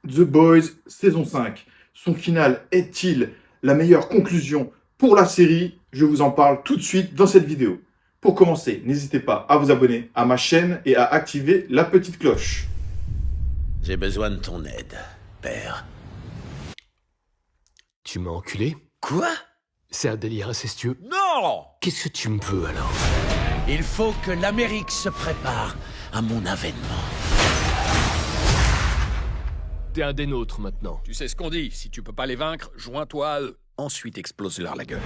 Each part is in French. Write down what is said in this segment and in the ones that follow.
The Boys saison 5. Son final est-il la meilleure conclusion pour la série? Je vous en parle tout de suite dans cette vidéo. Pour commencer, n'hésitez pas à vous abonner à ma chaîne et à activer la petite cloche. J'ai besoin de ton aide, père. Tu m'as enculé? Quoi? C'est un délire incestueux. Non! Qu'est-ce que tu me veux alors? Il faut que l'Amérique se prépare à mon avènement. T'es un des nôtres maintenant. Tu sais ce qu'on dit, si tu peux pas les vaincre, joins-toi à eux. Ensuite explose-leur la gueule.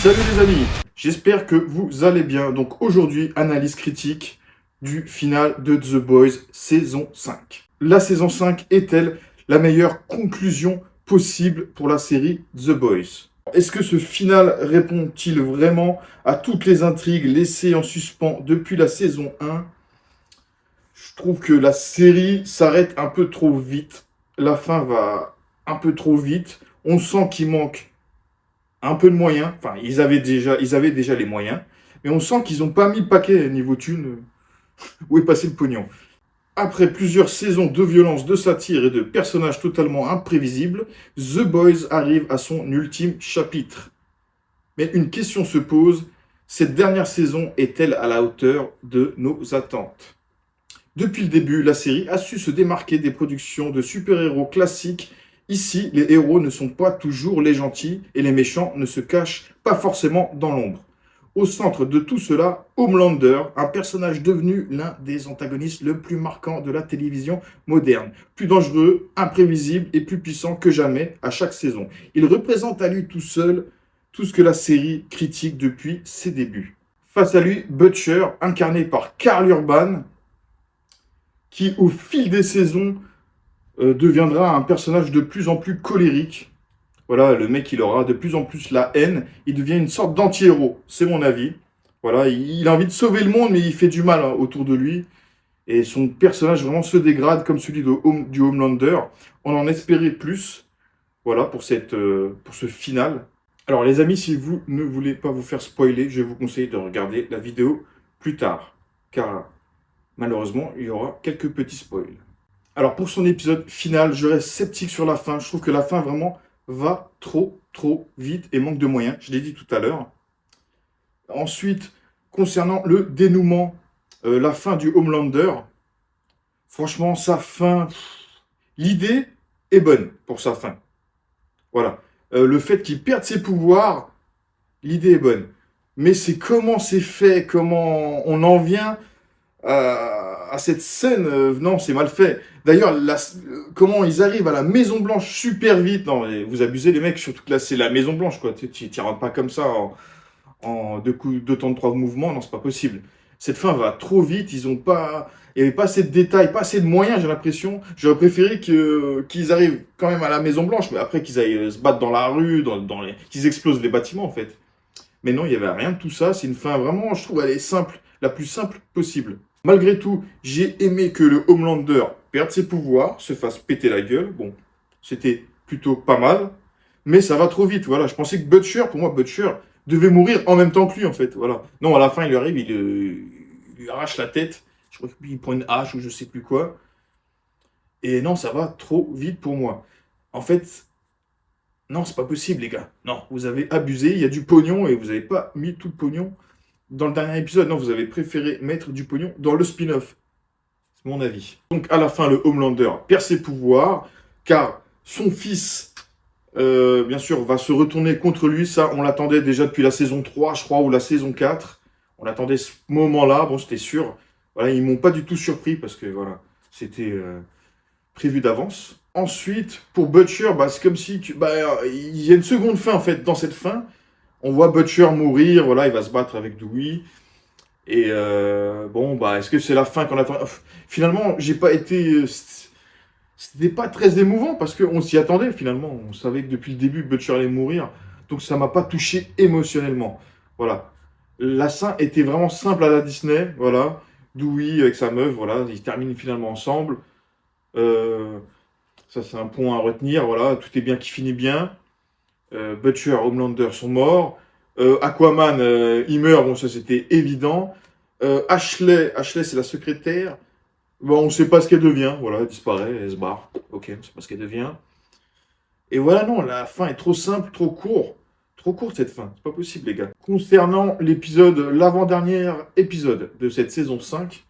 Salut les amis, j'espère que vous allez bien. Donc aujourd'hui, analyse critique du final de The Boys saison 5. La saison 5 est-elle la meilleure conclusion possible pour la série The Boys? Est-ce que ce final répond-il vraiment à toutes les intrigues laissées en suspens depuis la saison 1? Je trouve que la série s'arrête un peu trop vite. La fin va un peu trop vite. On sent qu'il manque un peu de moyens. Enfin, ils avaient déjà les moyens. Mais on sent qu'ils n'ont pas mis le paquet niveau thune. Où est passé le pognon? Après plusieurs saisons de violence, de satire et de personnages totalement imprévisibles, The Boys arrive à son ultime chapitre. Mais une question se pose, cette dernière saison est-elle à la hauteur de nos attentes? Depuis le début, la série a su se démarquer des productions de super-héros classiques. Ici, les héros ne sont pas toujours les gentils et les méchants ne se cachent pas forcément dans l'ombre. Au centre de tout cela, Homelander, un personnage devenu l'un des antagonistes le plus marquant de la télévision moderne. Plus dangereux, imprévisible et plus puissant que jamais à chaque saison. Il représente à lui tout seul tout ce que la série critique depuis ses débuts. Face à lui, Butcher, incarné par Karl Urban, qui au fil des saisons deviendra un personnage de plus en plus colérique. Voilà, le mec, il aura de plus en plus la haine. Il devient une sorte d'anti-héros, c'est mon avis. Voilà, il a envie de sauver le monde, mais il fait du mal autour de lui. Et son personnage vraiment se dégrade comme celui du Homelander. On en espérait plus, voilà, pour ce final. Alors les amis, si vous ne voulez pas vous faire spoiler, je vous conseille de regarder la vidéo plus tard. Car malheureusement, il y aura quelques petits spoils. Alors pour son épisode final, je reste sceptique sur la fin. Je trouve que la fin vraiment va trop vite et manque de moyens. Je l'ai dit tout à l'heure. Ensuite, concernant le dénouement, la fin du Homelander, franchement, sa fin, l'idée est bonne pour sa fin. Voilà. Le fait qu'il perde ses pouvoirs, l'idée est bonne. Mais c'est comment c'est fait, comment on en vient à cette scène, non, c'est mal fait. D'ailleurs, comment ils arrivent à la Maison Blanche super vite. Non, vous abusez les mecs, surtout que là, c'est la Maison Blanche, quoi. Tu rentres pas comme ça en deux temps de trois mouvements, non, c'est pas possible. Cette fin va trop vite, il n'y avait pas assez de détails, pas assez de moyens, j'ai l'impression. J'aurais préféré qu'ils arrivent quand même à la Maison Blanche, mais après qu'ils aillent se battre dans la rue, qu'ils explosent les bâtiments, en fait. Mais non, il n'y avait rien de tout ça. C'est une fin vraiment, je trouve, elle est simple, la plus simple possible. Malgré tout, j'ai aimé que le Homelander perde ses pouvoirs, se fasse péter la gueule. Bon, c'était plutôt pas mal, mais ça va trop vite. Voilà, je pensais que pour moi, Butcher devait mourir en même temps que lui, en fait. Voilà. Non, à la fin, il arrive, il lui arrache la tête. Je crois qu'il prend une hache ou je sais plus quoi. Et non, ça va trop vite pour moi. En fait, non, c'est pas possible, les gars. Non, vous avez abusé, il y a du pognon et vous n'avez pas mis tout le pognon dans le dernier épisode. Non, vous avez préféré mettre du pognon dans le spin-off. C'est mon avis. Donc, à la fin, le Homelander perd ses pouvoirs, car son fils, bien sûr, va se retourner contre lui. Ça, on l'attendait déjà depuis la saison 3, je crois, ou la saison 4. On attendait ce moment-là. Bon, c'était sûr. Voilà, ils m'ont pas du tout surpris, parce que, voilà, c'était prévu d'avance. Ensuite, pour Butcher, bah, c'est comme si... il y a une seconde fin, en fait, dans cette fin. On voit Butcher mourir, voilà, il va se battre avec Dewey. Et bon, bah, est-ce que c'est la fin qu'on attend? Finalement, j'ai pas été... C'était pas très émouvant parce qu'on s'y attendait finalement. On savait que depuis le début, Butcher allait mourir. Donc ça m'a pas touché émotionnellement. Voilà. La fin était vraiment simple à la Disney. Voilà. Dewey avec sa meuf, voilà. Ils terminent finalement ensemble. Ça, c'est un point à retenir. Voilà. Tout est bien qui finit bien. Butcher, Homelander sont morts. Aquaman, il meurt, bon ça c'était évident. Ashley c'est la secrétaire. Bon, on sait pas ce qu'elle devient. Voilà, elle disparaît, elle se barre. Ok, on sait pas ce qu'elle devient. Et voilà, non, la fin est trop simple, trop court. Trop courte cette fin, c'est pas possible les gars. Concernant l'épisode, l'avant-dernier épisode de cette saison 5,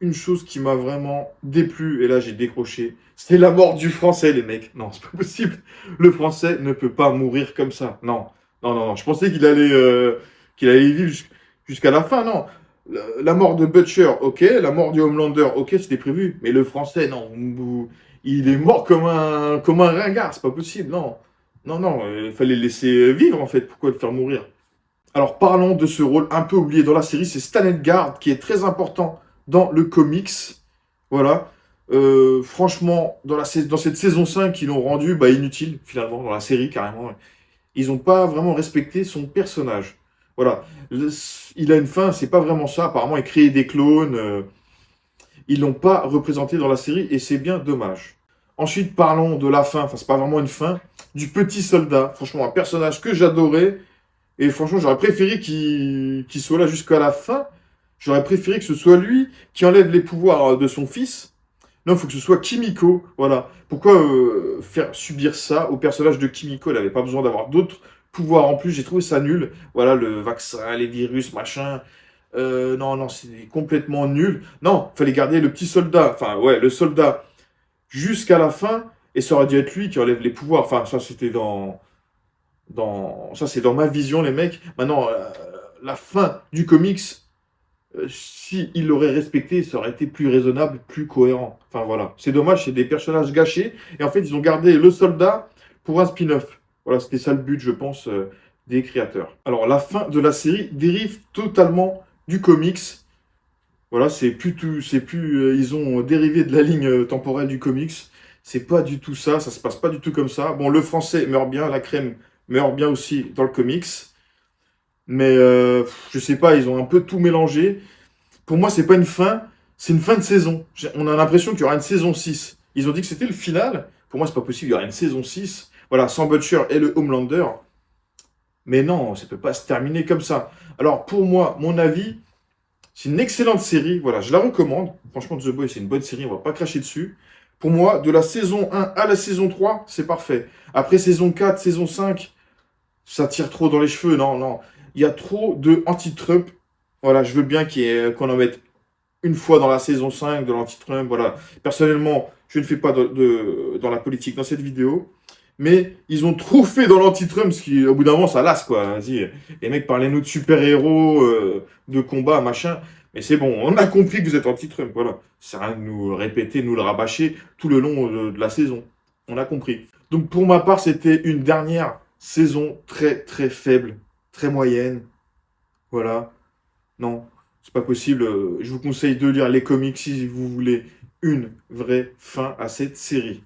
une chose qui m'a vraiment déplu, et là j'ai décroché, c'est la mort du français les mecs. Non, c'est pas possible. Le français ne peut pas mourir comme ça. Non, non, non, non. Je pensais qu'il allait vivre jusqu'à la fin, non. La mort de Butcher, ok. La mort du Homelander, ok, c'était prévu. Mais le français, non. Il est mort comme un ringard, c'est pas possible, non. Non, non, il fallait le laisser vivre en fait, pourquoi le faire mourir? Alors parlons de ce rôle un peu oublié dans la série, c'est Stan Edgar, qui est très important dans le comics. Voilà. Franchement, dans cette saison 5, ils l'ont rendu inutile, finalement, dans la série, carrément. Ils n'ont pas vraiment respecté son personnage. Voilà. Il a une fin, c'est pas vraiment ça. Apparemment, il créait des clones. Ils l'ont pas représenté dans la série, et c'est bien dommage. Ensuite, parlons de la fin, enfin, c'est pas vraiment une fin, du petit soldat. Franchement, un personnage que j'adorais. Et franchement, j'aurais préféré qu'il soit là jusqu'à la fin. J'aurais préféré que ce soit lui qui enlève les pouvoirs de son fils. Non, il faut que ce soit Kimiko. Voilà. Pourquoi faire subir ça au personnage de Kimiko? Elle n'avait pas besoin d'avoir d'autres pouvoirs en plus. J'ai trouvé ça nul. Voilà, le vaccin, les virus, machin. Non, non, c'est complètement nul. Non, il fallait garder le petit soldat. Enfin, ouais, le soldat jusqu'à la fin. Et ça aurait dû être lui qui enlève les pouvoirs. Enfin, ça, c'était ça, c'est dans ma vision, les mecs. Maintenant, la fin du comics, s'il l'aurait respecté, ça aurait été plus raisonnable, plus cohérent. Enfin, voilà. C'est dommage, c'est des personnages gâchés. Et en fait, ils ont gardé le soldat pour un spin-off. Voilà, c'était ça le but, je pense, des créateurs. Alors, la fin de la série dérive totalement du comics. Voilà, ils ont dérivé de la ligne temporelle du comics. C'est pas du tout ça, ça se passe pas du tout comme ça. Bon, le français meurt bien, la crème meurt bien aussi dans le comics. Mais je sais pas, ils ont un peu tout mélangé. Pour moi, c'est pas une fin, c'est une fin de saison. On a l'impression qu'il y aura une saison 6. Ils ont dit que c'était le final. Pour moi, c'est pas possible, il y aura une saison 6. Voilà, sans Butcher et le Homelander. Mais non, ça peut pas se terminer comme ça. Alors, pour moi, mon avis, c'est une excellente série. Voilà, je la recommande. Franchement, The Boys, c'est une bonne série, on va pas cracher dessus. Pour moi, de la saison 1 à la saison 3, c'est parfait. Après saison 4, saison 5, ça tire trop dans les cheveux. Non, non. Il y a trop de anti-Trump. Voilà, je veux bien qu'on en mette une fois dans la saison 5 de l'anti-Trump. Voilà. Personnellement, je ne fais pas dans la politique dans cette vidéo. Mais ils ont trop fait dans l'anti-Trump, ce qui, au bout d'un moment, ça lasse, quoi. Vas-y, les mecs, parlez-nous de super-héros, de combat, machin. Mais c'est bon, on a compris que vous êtes anti-Trump, voilà. Ça sert à rien de nous répéter, nous le rabâcher tout le long de la saison. On a compris. Donc pour ma part, c'était une dernière saison très très faible, très moyenne. Voilà. Non, c'est pas possible. Je vous conseille de lire les comics si vous voulez une vraie fin à cette série.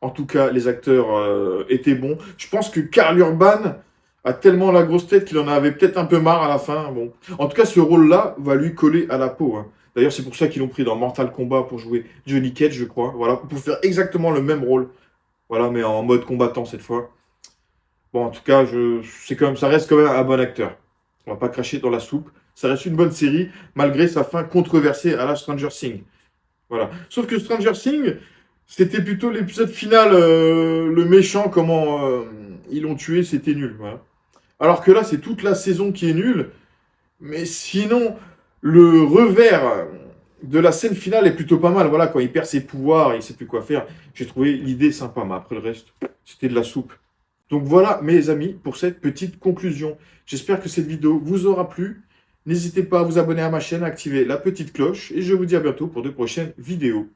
En tout cas, les acteurs étaient bons. Je pense que Karl Urban a tellement la grosse tête qu'il en avait peut-être un peu marre à la fin. Bon. En tout cas, ce rôle-là va lui coller à la peau. Hein. D'ailleurs, c'est pour ça qu'ils l'ont pris dans Mortal Kombat pour jouer Johnny Cage, je crois. Voilà, pour faire exactement le même rôle. Voilà, mais en mode combattant cette fois. Bon, en tout cas, ça reste quand même un bon acteur. On va pas cracher dans la soupe. Ça reste une bonne série, malgré sa fin controversée à la Stranger Things. Voilà. Sauf que Stranger Things, c'était plutôt l'épisode final, le méchant, comment ils l'ont tué, c'était nul. Voilà. Alors que là, c'est toute la saison qui est nulle. Mais sinon, le revers de la scène finale est plutôt pas mal. Voilà, quand il perd ses pouvoirs, il sait plus quoi faire. J'ai trouvé l'idée sympa, mais après le reste, c'était de la soupe. Donc voilà, mes amis, pour cette petite conclusion. J'espère que cette vidéo vous aura plu. N'hésitez pas à vous abonner à ma chaîne, à activer la petite cloche. Et je vous dis à bientôt pour de prochaines vidéos.